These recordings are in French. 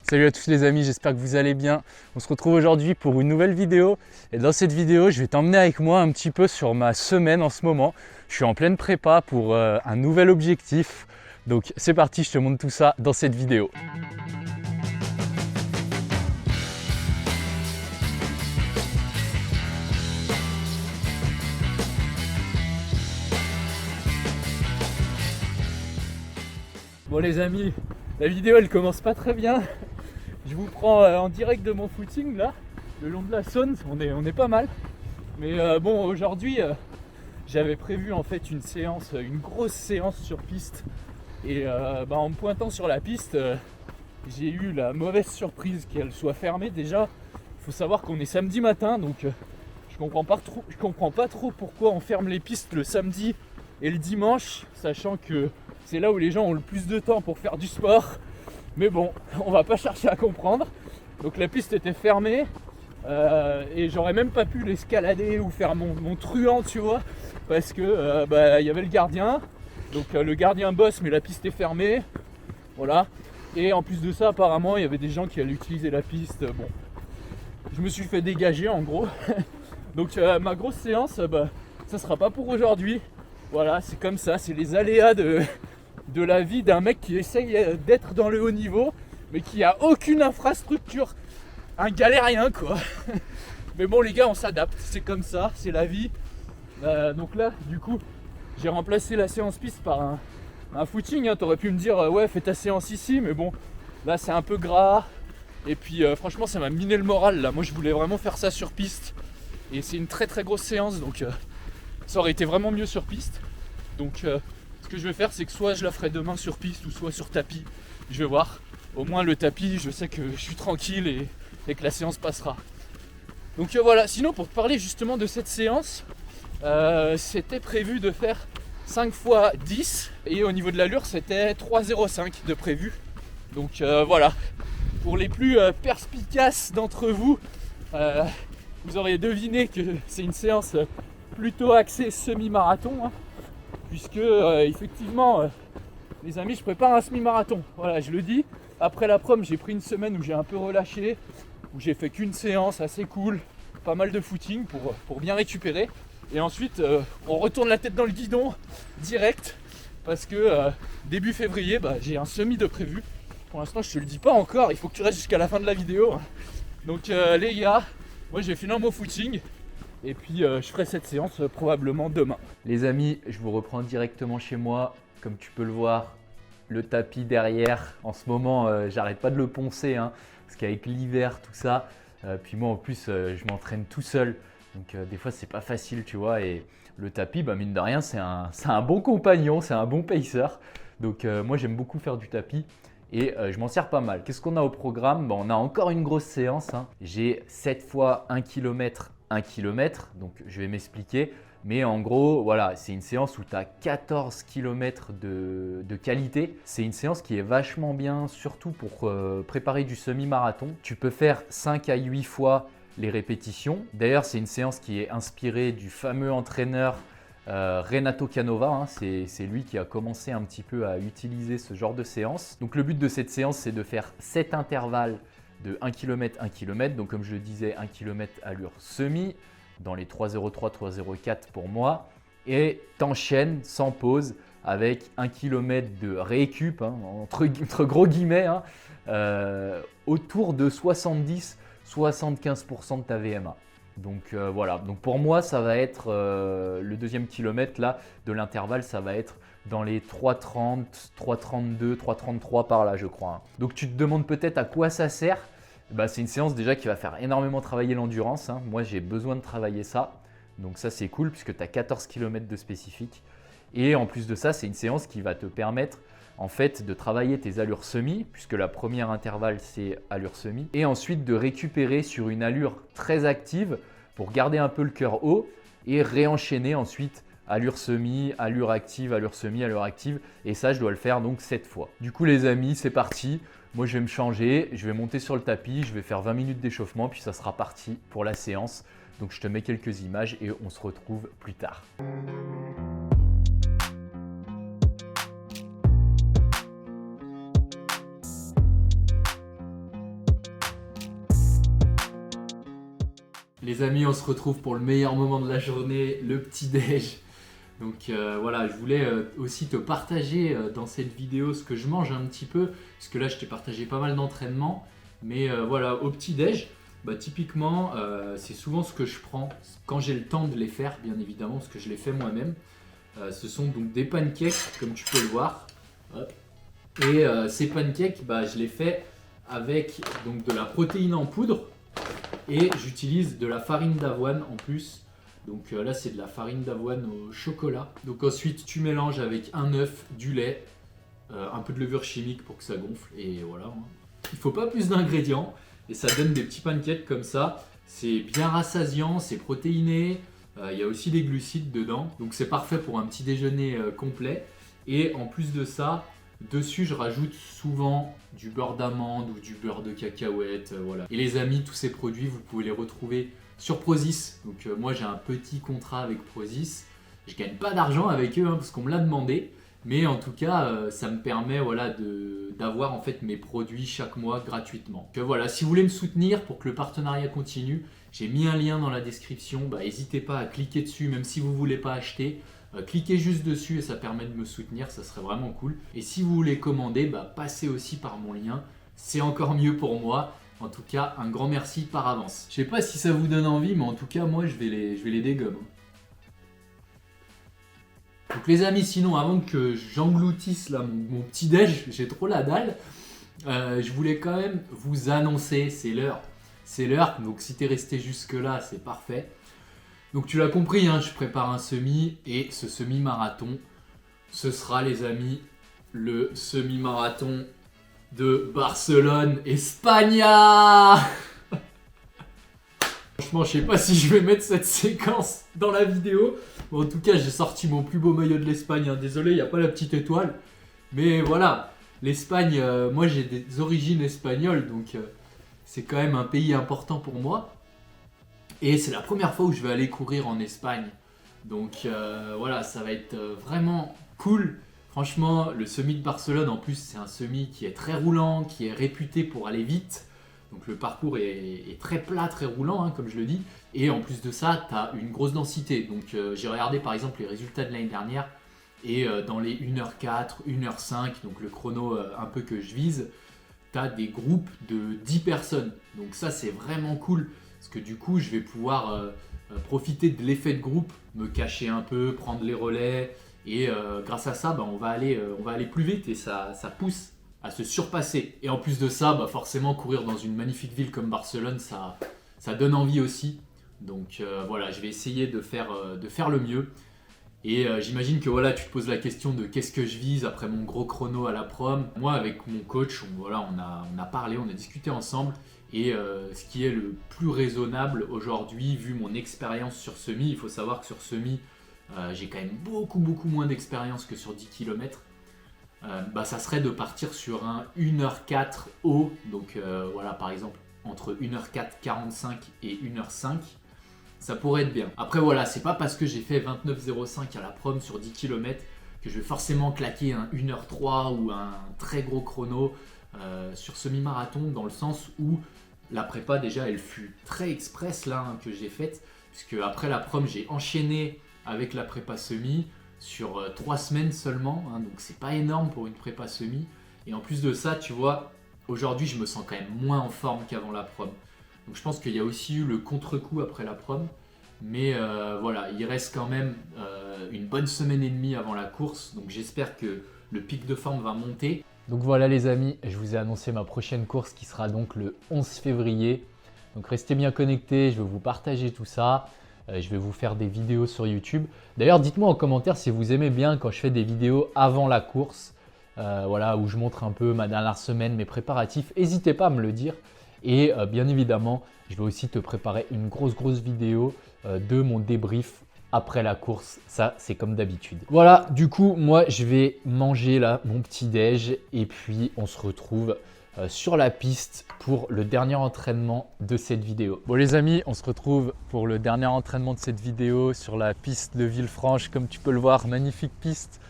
Salut à tous les amis, j'espère que vous allez bien. On se retrouve aujourd'hui pour une nouvelle vidéo. Et dans cette vidéo, je vais t'emmener avec moi un petit peu sur ma semaine en ce moment. Je suis en pleine prépa pour un nouvel objectif. Donc c'est parti, je te montre tout ça dans cette vidéo. Bon les amis, la vidéo elle commence pas très bien. Je vous prends en direct de mon footing là, le long de la Saône, on est pas mal. Mais bon, aujourd'hui j'avais prévu en fait une séance, une grosse séance sur piste. Et en me pointant sur la piste, j'ai eu la mauvaise surprise qu'elle soit fermée déjà. Il faut savoir qu'on est samedi matin, donc je comprends pas trop pourquoi on ferme les pistes le samedi et le dimanche, sachant que c'est là où les gens ont le plus de temps pour faire du sport. Mais bon, on va pas chercher à comprendre. Donc la piste était fermée et j'aurais même pas pu l'escalader ou faire mon truand, tu vois, parce que il y avait le gardien. Donc le gardien bosse, mais la piste est fermée. Voilà. Et en plus de ça, apparemment, il y avait des gens qui allaient utiliser la piste. Bon, je me suis fait dégager en gros. Donc ma grosse séance, ça sera pas pour aujourd'hui. Voilà, c'est comme ça, c'est les aléas de la vie d'un mec qui essaye d'être dans le haut niveau, mais qui a aucune infrastructure. Un galérien quoi. Mais bon les gars, on s'adapte, c'est comme ça, c'est la vie. Donc là, du coup, j'ai remplacé la séance piste par un footing. T'aurais pu me dire, ouais, fais ta séance ici, mais bon, là c'est un peu gras. Et puis franchement, ça m'a miné le moral là. Moi, je voulais vraiment faire ça sur piste. Et c'est une très très grosse séance, donc ça aurait été vraiment mieux sur piste. Donc ce que je vais faire, c'est que soit je la ferai demain sur piste ou soit sur tapis. Je vais voir. Au moins le tapis, je sais que je suis tranquille et que la séance passera. Donc voilà. Sinon, pour te parler justement de cette séance, c'était prévu de faire 5 x 10 et au niveau de l'allure, c'était 3,05 de prévu. Donc voilà. Pour les plus perspicaces d'entre vous, vous auriez deviné que c'est une séance plutôt axée semi-marathon, hein, puisque effectivement, les amis, je prépare un semi-marathon. Voilà, je le dis. Après la prom, j'ai pris une semaine où j'ai un peu relâché, où j'ai fait qu'une séance assez cool, pas mal de footing pour bien récupérer. Et ensuite, on retourne la tête dans le guidon direct, parce que début février, j'ai un semi de prévu. Pour l'instant, je te le dis pas encore, il faut que tu restes jusqu'à la fin de la vidéo. Donc les gars, moi je vais finir mon footing. Et puis je ferai cette séance probablement demain. Les amis, je vous reprends directement chez moi. Comme tu peux le voir, le tapis derrière. En ce moment, j'arrête pas de le poncer, hein, parce qu'avec l'hiver, tout ça. Puis moi en plus, je m'entraîne tout seul. Donc des fois, c'est pas facile, tu vois. Et le tapis, mine de rien, c'est un bon compagnon, c'est un bon pacer. Donc moi, j'aime beaucoup faire du tapis. Et je m'en sers pas mal. Qu'est-ce qu'on a au programme? On a encore une grosse séance, hein. J'ai 7 fois 1 km, 1 km. Donc je vais m'expliquer. Mais en gros, voilà, c'est une séance où tu as 14 km de qualité. C'est une séance qui est vachement bien, surtout pour préparer du semi-marathon. Tu peux faire 5 à 8 fois les répétitions. D'ailleurs, c'est une séance qui est inspirée du fameux entraîneur Renato Canova, hein, c'est lui qui a commencé un petit peu à utiliser ce genre de séance. Donc le but de cette séance, c'est de faire 7 intervalles de 1 km, 1 km. Donc comme je le disais, 1 km allure semi, dans les 3,03, 3,04 pour moi. Et t'enchaînes sans pause avec 1 km de récup, hein, entre gros guillemets, hein, autour de 70-75% de ta VMA. Donc voilà, donc pour moi ça va être le deuxième kilomètre là de l'intervalle, ça va être dans les 3,30, 3,32, 3,33 par là je crois, hein. Donc tu te demandes peut-être à quoi ça sert. C'est une séance déjà qui va faire énormément travailler l'endurance, hein. Moi j'ai besoin de travailler ça, donc ça c'est cool puisque tu as 14 km de spécifique. Et en plus de ça, c'est une séance qui va te permettre en fait de travailler tes allures semi, puisque la première intervalle c'est allure semi, et ensuite de récupérer sur une allure très active pour garder un peu le cœur haut et réenchaîner ensuite allure semi, allure active, allure semi, allure active. Et ça, je dois le faire donc 7 fois. Du coup les amis, c'est parti. Moi je vais me changer, je vais monter sur le tapis, je vais faire 20 minutes d'échauffement, puis ça sera parti pour la séance. Donc je te mets quelques images et on se retrouve plus tard. Les amis, on se retrouve pour le meilleur moment de la journée, le petit-déj. Donc voilà, je voulais aussi te partager dans cette vidéo ce que je mange un petit peu, parce que là je t'ai partagé pas mal d'entraînement, mais voilà, au petit-déj, bah, typiquement c'est souvent ce que je prends quand j'ai le temps de les faire, bien évidemment, parce que je les fais moi-même. Ce sont donc des pancakes, comme tu peux le voir. Hop. Et ces pancakes, bah, je les fais avec donc, de la protéine en poudre, et j'utilise de la farine d'avoine en plus. Donc là c'est de la farine d'avoine au chocolat. Donc ensuite tu mélanges avec un œuf, du lait, un peu de levure chimique pour que ça gonfle et voilà. Il ne faut pas plus d'ingrédients et ça donne des petits pancakes comme ça. C'est bien rassasiant, c'est protéiné, il y a aussi des glucides dedans. Donc c'est parfait pour un petit déjeuner complet. Et en plus de ça, dessus je rajoute souvent du beurre d'amande ou du beurre de cacahuète. Voilà. Et les amis, tous ces produits vous pouvez les retrouver sur Prozis. Donc moi j'ai un petit contrat avec Prozis. Je gagne pas d'argent avec eux parce qu'on me l'a demandé. Mais en tout cas ça me permet voilà, d'avoir en fait mes produits chaque mois gratuitement. Donc voilà, si vous voulez me soutenir pour que le partenariat continue, j'ai mis un lien dans la description. Bah, n'hésitez pas à cliquer dessus même si vous ne voulez pas acheter. Cliquez juste dessus et ça permet de me soutenir, ça serait vraiment cool. Et si vous voulez commander, bah, passez aussi par mon lien. C'est encore mieux pour moi. En tout cas, un grand merci par avance. Je sais pas si ça vous donne envie, mais en tout cas, moi, je vais les dégommer. Donc les amis, sinon, avant que j'engloutisse là mon petit déj, j'ai trop la dalle. Je voulais quand même vous annoncer, c'est l'heure. C'est l'heure, donc si t'es resté jusque là, c'est parfait. Donc tu l'as compris, hein, je prépare un semi et ce semi-marathon, ce sera les amis, le semi-marathon de Barcelone-Espagne. Franchement, je sais pas si je vais mettre cette séquence dans la vidéo. Bon, en tout cas, j'ai sorti mon plus beau maillot de l'Espagne. Hein. Désolé, il n'y a pas la petite étoile. Mais voilà, l'Espagne, moi j'ai des origines espagnoles, donc c'est quand même un pays important pour moi. Et c'est la première fois où je vais aller courir en Espagne. Donc voilà, ça va être vraiment cool. Franchement, le semi de Barcelone, en plus, c'est un semi qui est très roulant, qui est réputé pour aller vite. Donc le parcours est très plat, très roulant, hein, comme je le dis. Et en plus de ça, tu as une grosse densité. Donc j'ai regardé par exemple les résultats de l'année dernière. Et dans les 1h04, 1h05, donc le chrono un peu que je vise, tu as des groupes de 10 personnes. Donc ça, c'est vraiment cool. Parce que du coup, je vais pouvoir profiter de l'effet de groupe, me cacher un peu, prendre les relais. Et grâce à ça, bah, on va aller plus vite et ça pousse à se surpasser. Et en plus de ça, bah, forcément, courir dans une magnifique ville comme Barcelone, ça donne envie aussi. Donc voilà, je vais essayer de faire le mieux. Et j'imagine que voilà, tu te poses la question de qu'est-ce que je vise après mon gros chrono à la prom. Moi, avec mon coach, on a parlé, on a discuté ensemble. Et ce qui est le plus raisonnable aujourd'hui, vu mon expérience sur semi, il faut savoir que sur semi, j'ai quand même beaucoup moins d'expérience que sur 10 km. Bah, ça serait de partir sur un 1h04 haut. Donc voilà, par exemple, entre 1h04 45 et 1h05. Ça pourrait être bien. Après voilà, c'est pas parce que j'ai fait 29,05 à la prom sur 10 km que je vais forcément claquer un 1h03 ou un très gros chrono sur semi-marathon, dans le sens où la prépa déjà elle fut très express là hein, que j'ai faite, puisque après la prom j'ai enchaîné avec la prépa semi sur 3 semaines seulement, hein, donc c'est pas énorme pour une prépa semi. Et en plus de ça, tu vois, aujourd'hui je me sens quand même moins en forme qu'avant la prom. Donc je pense qu'il y a aussi eu le contre-coup après la prom. Mais voilà, il reste quand même une bonne semaine et demie avant la course. Donc j'espère que le pic de forme va monter. Donc voilà les amis, je vous ai annoncé ma prochaine course qui sera donc le 11 février. Donc restez bien connectés, je vais vous partager tout ça. Je vais vous faire des vidéos sur YouTube. D'ailleurs, dites-moi en commentaire si vous aimez bien quand je fais des vidéos avant la course. Voilà, où je montre un peu ma dernière semaine, mes préparatifs. N'hésitez pas à me le dire. Et bien évidemment, je vais aussi te préparer une grosse vidéo de mon débrief après la course. Ça, c'est comme d'habitude. Voilà, du coup, moi, je vais manger là mon petit déj et puis on se retrouve sur la piste pour le dernier entraînement de cette vidéo. Bon les amis, on se retrouve pour le dernier entraînement de cette vidéo sur la piste de Villefranche. Comme tu peux le voir, magnifique piste.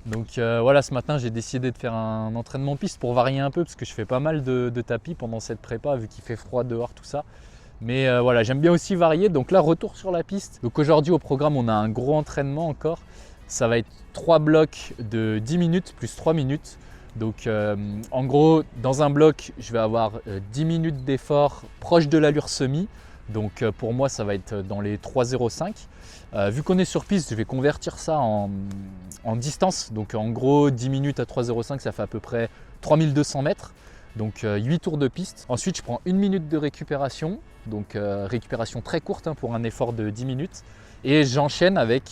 Donc voilà, ce matin j'ai décidé de faire un entraînement piste pour varier un peu parce que je fais pas mal de tapis pendant cette prépa vu qu'il fait froid dehors tout ça. Mais voilà, j'aime bien aussi varier. Donc là, retour sur la piste. Donc aujourd'hui au programme, on a un gros entraînement encore. Ça va être 3 blocs de 10 minutes plus 3 minutes. Donc en gros, dans un bloc, je vais avoir 10 minutes d'effort proche de l'allure semi. Donc pour moi, ça va être dans les 3,05. Vu qu'on est sur piste, je vais convertir ça en distance. Donc en gros, 10 minutes à 3,05, ça fait à peu près 3200 mètres. Donc 8 tours de piste. Ensuite, je prends 1 minute de récupération. Donc récupération très courte pour un effort de 10 minutes. Et j'enchaîne avec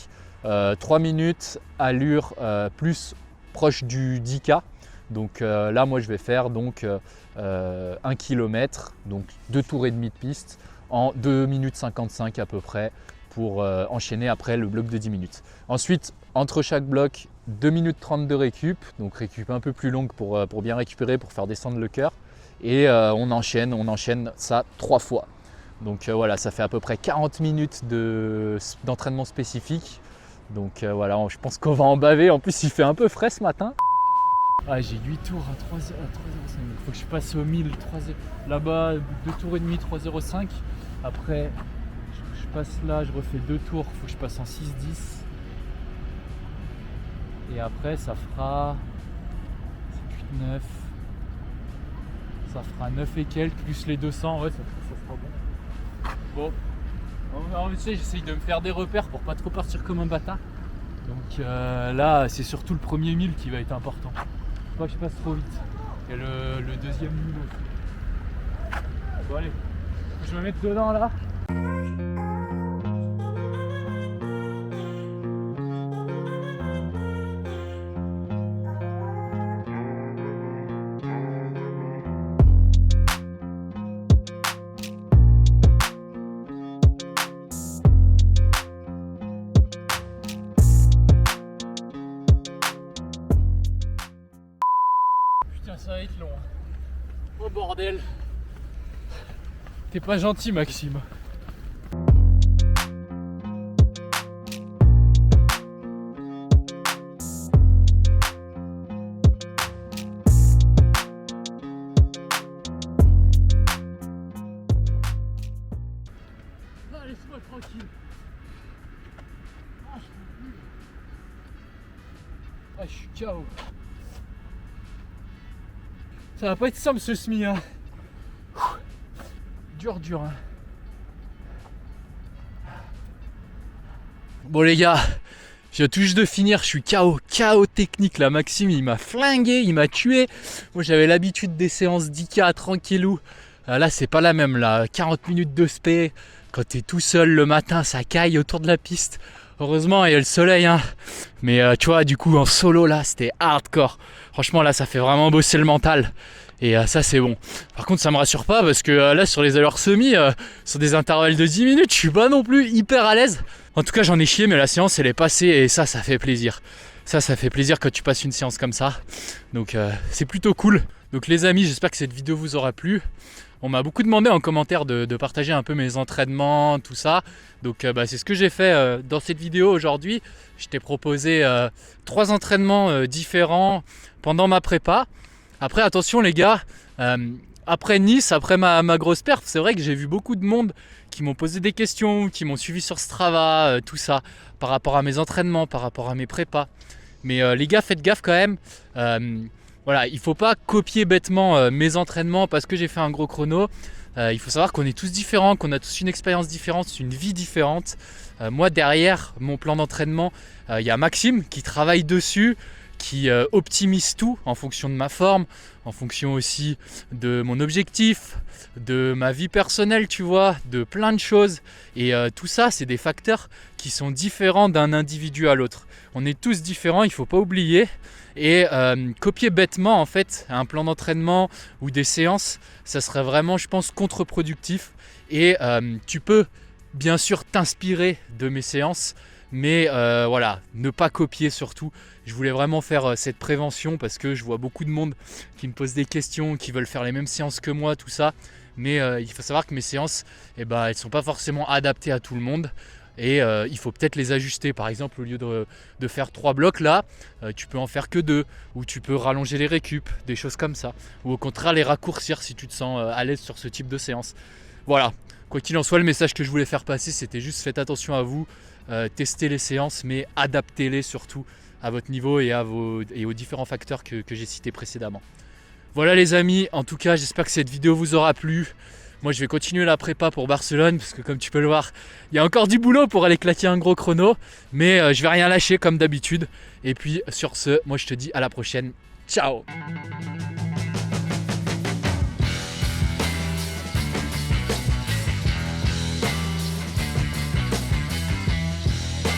3 minutes allure plus proche du 10K. Donc là, moi, je vais faire donc 1 km, donc 2 tours et demi de piste en 2 minutes 55 à peu près pour enchaîner après le bloc de 10 minutes. Ensuite, entre chaque bloc, 2 minutes 30 de récup, donc récup un peu plus longue pour bien récupérer, pour faire descendre le cœur. Et on enchaîne ça 3 fois. Donc voilà, ça fait à peu près 40 minutes d'entraînement spécifique. Donc voilà, je pense qu'on va en baver. En plus, il fait un peu frais ce matin. Ah, j'ai 8 tours à 3,05. Il faut que je passe au 1000. Là-bas, 2 tours et demi, 3,05. Après, je passe là, je refais 2 tours. Il faut que je passe en 6,10. Et après, ça fera 7, 8, 9. Ça fera 9 et quelques, plus les 200. Ouais, ça sera bon. Bon. Tu sais, j'essaye de me faire des repères pour pas trop partir comme un bâtard. Donc là, c'est surtout le premier 1000 qui va être important. Faut pas que je passe trop vite. Et le deuxième 1000 aussi. Bon, allez, je vais me mettre dedans là. Ça va être long. Oh bordel. T'es pas gentil, Maxime. Ah, laisse-moi tranquille. Ah, je peux plus. Ah, je suis KO. Ça va pas être simple ce semi, hein. Dur, hein. Bon les gars, je viens tout juste de finir, je suis KO technique là. Maxime il m'a flingué, il m'a tué. Moi j'avais l'habitude des séances 10K tranquillou. Là c'est pas la même là, 40 minutes de spé. Quand t'es tout seul le matin, ça caille autour de la piste. Heureusement il y a le soleil hein. Mais tu vois du coup en solo là c'était hardcore. Franchement là ça fait vraiment bosser le mental. Et ça c'est bon. Par contre ça me rassure pas parce que là sur les allures semi, sur des intervalles de 10 minutes, je suis pas non plus hyper à l'aise. En tout cas j'en ai chié mais la séance elle est passée et ça fait plaisir. Ça fait plaisir quand tu passes une séance comme ça. Donc c'est plutôt cool. Donc les amis, j'espère que cette vidéo vous aura plu. On m'a beaucoup demandé en commentaire de partager un peu mes entraînements, tout ça. Donc c'est ce que j'ai fait dans cette vidéo aujourd'hui. Je t'ai proposé 3 entraînements différents pendant ma prépa. Après attention les gars, après Nice, après ma grosse perf, c'est vrai que j'ai vu beaucoup de monde qui m'ont posé des questions, qui m'ont suivi sur Strava, tout ça, par rapport à mes entraînements, par rapport à mes prépas. Mais les gars, faites gaffe quand même. Voilà, il ne faut pas copier bêtement mes entraînements parce que j'ai fait un gros chrono. Il faut savoir qu'on est tous différents, qu'on a tous une expérience différente, une vie différente. Moi, derrière mon plan d'entraînement, il y a Maxime qui travaille dessus, qui optimise tout en fonction de ma forme, en fonction aussi de mon objectif, de ma vie personnelle, tu vois, de plein de choses. Et tout ça, c'est des facteurs qui sont différents d'un individu à l'autre. On est tous différents, il ne faut pas oublier. Et copier bêtement en fait un plan d'entraînement ou des séances, ça serait vraiment, je pense, contre-productif. Et tu peux bien sûr t'inspirer de mes séances, mais voilà, ne pas copier surtout. Je voulais vraiment faire cette prévention parce que je vois beaucoup de monde qui me pose des questions, qui veulent faire les mêmes séances que moi, tout ça. Mais il faut savoir que mes séances, elles ne sont pas forcément adaptées à tout le monde. Et il faut peut-être les ajuster. Par exemple, au lieu de faire 3 blocs là, tu peux en faire que 2. Ou tu peux rallonger les récup, des choses comme ça. Ou au contraire les raccourcir si tu te sens à l'aise sur ce type de séance. Voilà. Quoi qu'il en soit, le message que je voulais faire passer, c'était juste faites attention à vous, testez les séances, mais adaptez-les surtout à votre niveau et aux différents facteurs que j'ai cités précédemment. Voilà les amis, en tout cas j'espère que cette vidéo vous aura plu. Moi je vais continuer la prépa pour Barcelone parce que comme tu peux le voir, il y a encore du boulot pour aller claquer un gros chrono. Mais je vais rien lâcher comme d'habitude. Et puis sur ce, moi je te dis à la prochaine. Ciao!